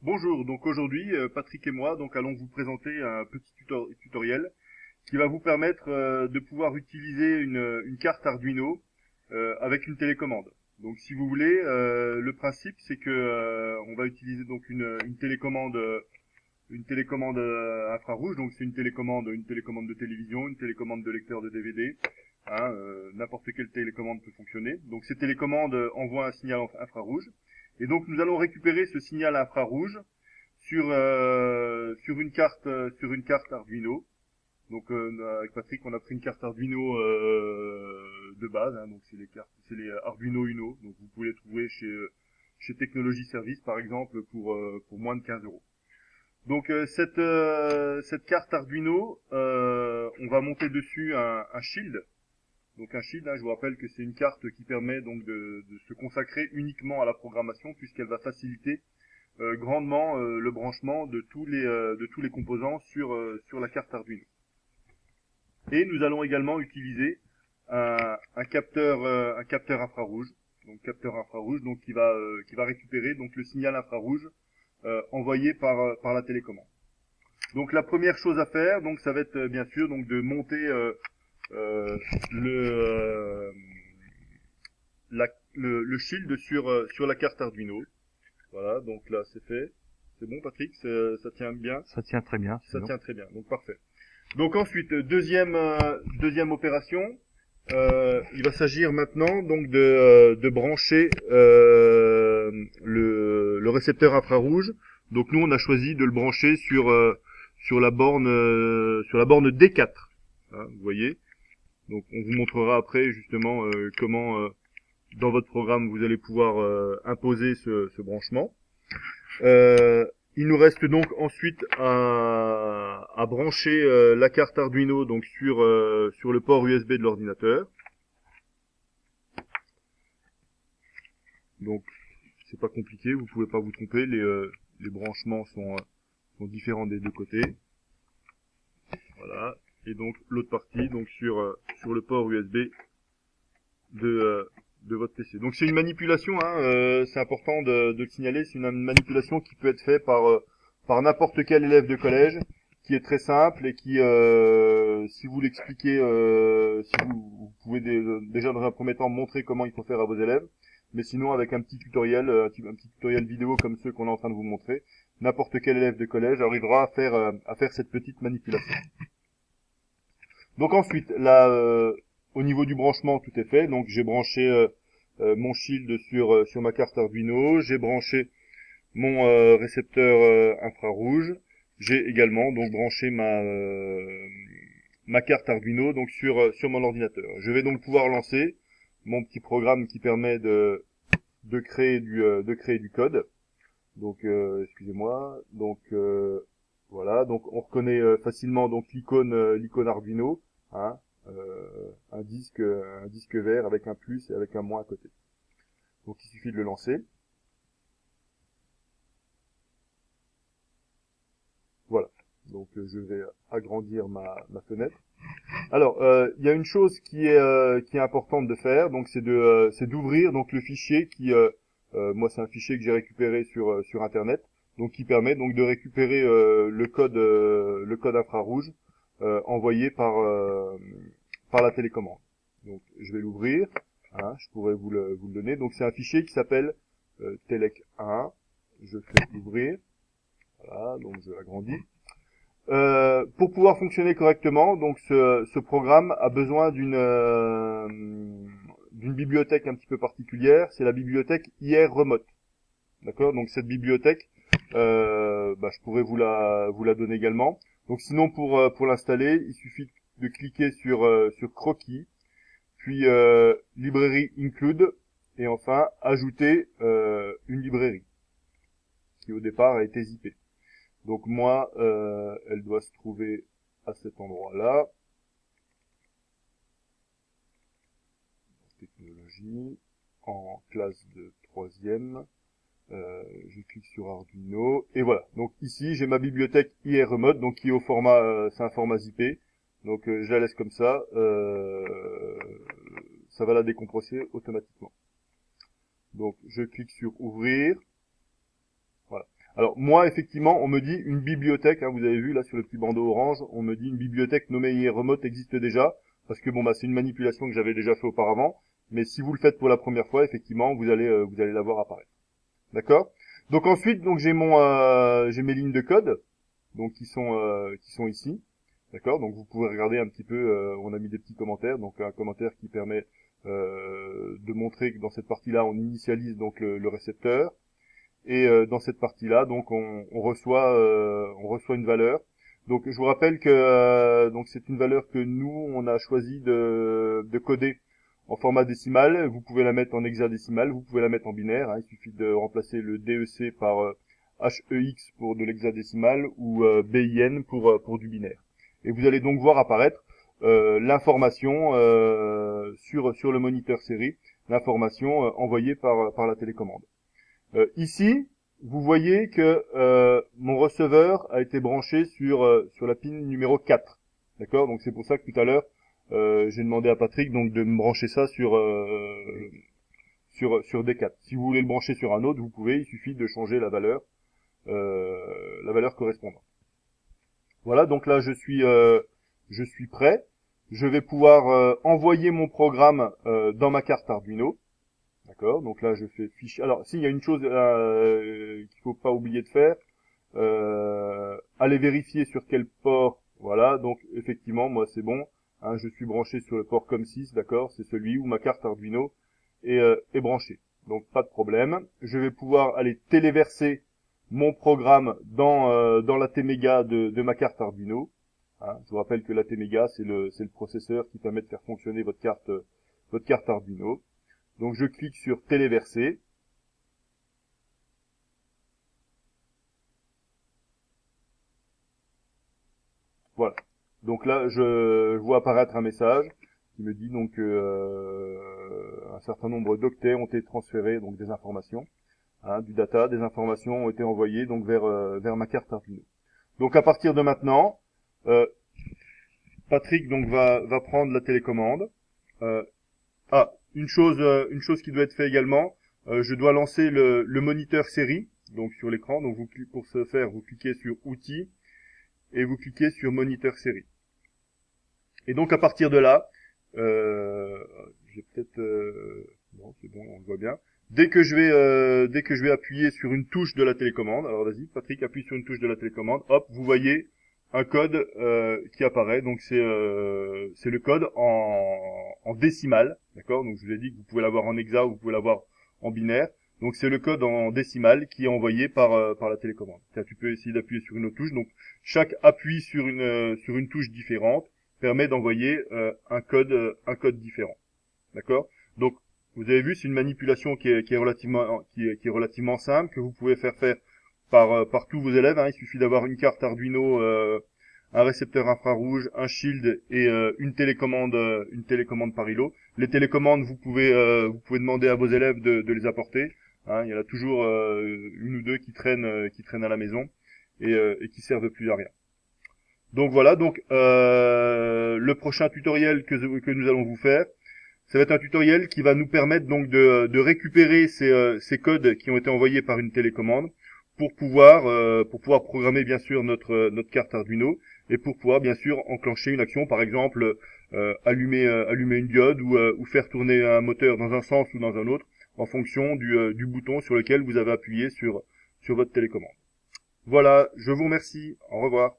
Bonjour, donc aujourd'hui, Patrick et moi allons vous présenter un petit tutoriel qui va vous permettre de pouvoir utiliser une carte Arduino avec une télécommande. Donc si vous voulez, le principe c'est que on va utiliser donc une télécommande infrarouge, donc c'est une télécommande de télévision, une télécommande de lecteur de DVD, hein, n'importe quelle télécommande peut fonctionner. Donc ces télécommandes envoient un signal infrarouge. Et donc nous allons récupérer ce signal infrarouge sur une carte Arduino. Donc avec Patrick, on a pris une carte Arduino de base, hein, donc c'est les Arduino Uno. Donc vous pouvez les trouver chez Technologie Service par exemple pour moins de 15 euros. Donc cette carte Arduino, on va monter dessus un shield. Donc un shield, hein, je vous rappelle que c'est une carte qui permet donc de se consacrer uniquement à la programmation puisqu'elle va faciliter grandement le branchement de tous les composants sur la carte Arduino. Et nous allons également utiliser un capteur infrarouge, donc qui va récupérer donc le signal infrarouge envoyé par la télécommande. Donc la première chose à faire, donc ça va être bien sûr donc de monter le shield sur la carte Arduino. Voilà, donc là c'est fait. C'est bon Patrick, ça tient bien. Ça tient très bien. Ça tient très bien, donc parfait. Donc ensuite deuxième opération, il va s'agir maintenant donc de brancher le récepteur infrarouge. Donc nous on a choisi de le brancher sur la borne D4. Hein, vous voyez. Donc on vous montrera après justement comment dans votre programme vous allez pouvoir imposer ce branchement. Il nous reste donc ensuite à brancher la carte Arduino donc sur le port USB de l'ordinateur. Donc c'est pas compliqué, vous pouvez pas vous tromper, les branchements sont différents des deux côtés. Voilà. Et donc l'autre partie donc sur le port USB de votre PC. Donc c'est une manipulation, hein, c'est important de le signaler, c'est une manipulation qui peut être faite par n'importe quel élève de collège, qui est très simple et qui, si vous l'expliquez, si vous pouvez déjà dans un premier temps montrer comment il faut faire à vos élèves, mais sinon avec un petit tutoriel, un petit tutoriel vidéo comme ceux qu'on est en train de vous montrer, n'importe quel élève de collège arrivera à faire cette petite manipulation. Donc ensuite, là, au niveau du branchement, tout est fait. Donc j'ai branché mon shield sur ma carte Arduino. J'ai branché mon récepteur infrarouge. J'ai également donc branché ma carte Arduino donc sur mon ordinateur. Je vais donc pouvoir lancer mon petit programme qui permet de créer du code. Donc excusez-moi. Donc voilà. Donc on reconnaît facilement donc l'icône Arduino. Hein, un disque vert avec un plus et avec un moins à côté. Donc il suffit de le lancer. Voilà. Donc je vais agrandir ma fenêtre. Alors il y a une chose qui est importante de faire, donc c'est d'ouvrir donc le fichier qui moi c'est un fichier que j'ai récupéré sur internet, donc qui permet donc de récupérer le code infrarouge envoyé par la télécommande. Donc je vais l'ouvrir, hein, je pourrais vous le donner. Donc c'est un fichier qui s'appelle telec1. Je fais ouvrir. Voilà, donc je l'agrandis. Pour pouvoir fonctionner correctement, donc ce programme a besoin d'une bibliothèque un petit peu particulière. C'est la bibliothèque IR Remote. D'accord. Donc cette bibliothèque, je pourrais vous la donner également. Donc sinon pour l'installer, il suffit de cliquer sur Croquis, puis librairie include, et enfin ajouter une librairie qui au départ a été zippée. Donc moi, elle doit se trouver à cet endroit-là. Technologie, en classe de 3e. Je clique sur Arduino et voilà. Donc ici j'ai ma bibliothèque IR Remote, donc qui est au format, c'est un format zippé. Donc je la laisse comme ça. Ça va la décompresser automatiquement. Donc je clique sur ouvrir. Voilà. Alors moi, effectivement, on me dit une bibliothèque, hein, vous avez vu là sur le petit bandeau orange, on me dit une bibliothèque nommée remote existe déjà, parce que bon bah c'est une manipulation que j'avais déjà fait auparavant, mais si vous le faites pour la première fois, effectivement, vous allez la voir apparaître. D'accord? Donc ensuite, donc j'ai mes lignes de code, donc qui sont ici. D'accord? Donc vous pouvez regarder un petit peu, on a mis des petits commentaires, donc un commentaire qui permet de montrer que dans cette partie-là, on initialise donc le récepteur. Et dans cette partie-là, donc on reçoit une valeur. Donc je vous rappelle que donc c'est une valeur que nous on a choisi de coder en format décimal. Vous pouvez la mettre en hexadécimal, vous pouvez la mettre en binaire. Hein, il suffit de remplacer le DEC par HEX pour de l'hexadécimal ou BIN pour du binaire. Et vous allez donc voir apparaître l'information sur le moniteur série, l'information envoyée par la télécommande. Ici, vous voyez que mon receveur a été branché sur la pin numéro 4. D'accord? Donc c'est pour ça que tout à l'heure j'ai demandé à Patrick donc de me brancher ça sur D4. Si vous voulez le brancher sur un autre, vous pouvez, il suffit de changer la valeur correspondante. Voilà, donc là je suis prêt. Je vais pouvoir envoyer mon programme dans ma carte Arduino. D'accord, donc là je fais fichier. Alors, s'il y a une chose qu'il faut pas oublier de faire, allez vérifier sur quel port. Voilà, donc effectivement, moi c'est bon. Hein, je suis branché sur le port COM6, d'accord, c'est celui où ma carte Arduino est branchée. Donc pas de problème. Je vais pouvoir aller téléverser mon programme dans la T-Méga de ma carte Arduino. Hein, je vous rappelle que la T-Méga c'est le processeur qui permet de faire fonctionner votre carte Arduino. Donc je clique sur téléverser. Voilà. Donc là, je vois apparaître un message qui me dit donc un certain nombre d'octets ont été transférés, donc des informations, hein, du data, des informations ont été envoyées donc vers ma carte Arduino. Donc à partir de maintenant, Patrick donc va prendre la télécommande. Une chose qui doit être faite également, je dois lancer le moniteur série donc sur l'écran. Donc pour ce faire, vous cliquez sur outils et vous cliquez sur moniteur série. Et donc à partir de là, j'ai peut-être non, c'est bon, on le voit bien. Dès que je vais appuyer sur une touche de la télécommande, alors vas-y Patrick, appuie sur une touche de la télécommande, hop, vous voyez un code qui apparaît. Donc c'est le code en décimal, d'accord. Donc je vous ai dit que vous pouvez l'avoir en hexa ou vous pouvez l'avoir en binaire. Donc c'est le code en décimal qui est envoyé par la télécommande. Tiens, tu peux essayer d'appuyer sur une autre touche. Donc chaque appui sur une touche différente permet d'envoyer un code différent, d'accord. Donc vous avez vu, c'est une manipulation qui est relativement simple, que vous pouvez faire par tous vos élèves. Hein. Il suffit d'avoir une carte Arduino, un récepteur infrarouge, un shield et une télécommande par îlot. Les télécommandes, vous pouvez demander à vos élèves de les apporter. Hein. Il y en a toujours une ou deux qui traînent à la maison et qui servent plus à rien. Donc voilà, donc le prochain tutoriel que nous allons vous faire, ça va être un tutoriel qui va nous permettre donc de récupérer ces codes qui ont été envoyés par une télécommande pour pouvoir programmer bien sûr notre carte Arduino et pour pouvoir bien sûr enclencher une action, par exemple allumer une diode ou faire tourner un moteur dans un sens ou dans un autre en fonction du bouton sur lequel vous avez appuyé sur votre télécommande. Voilà, je vous remercie, au revoir.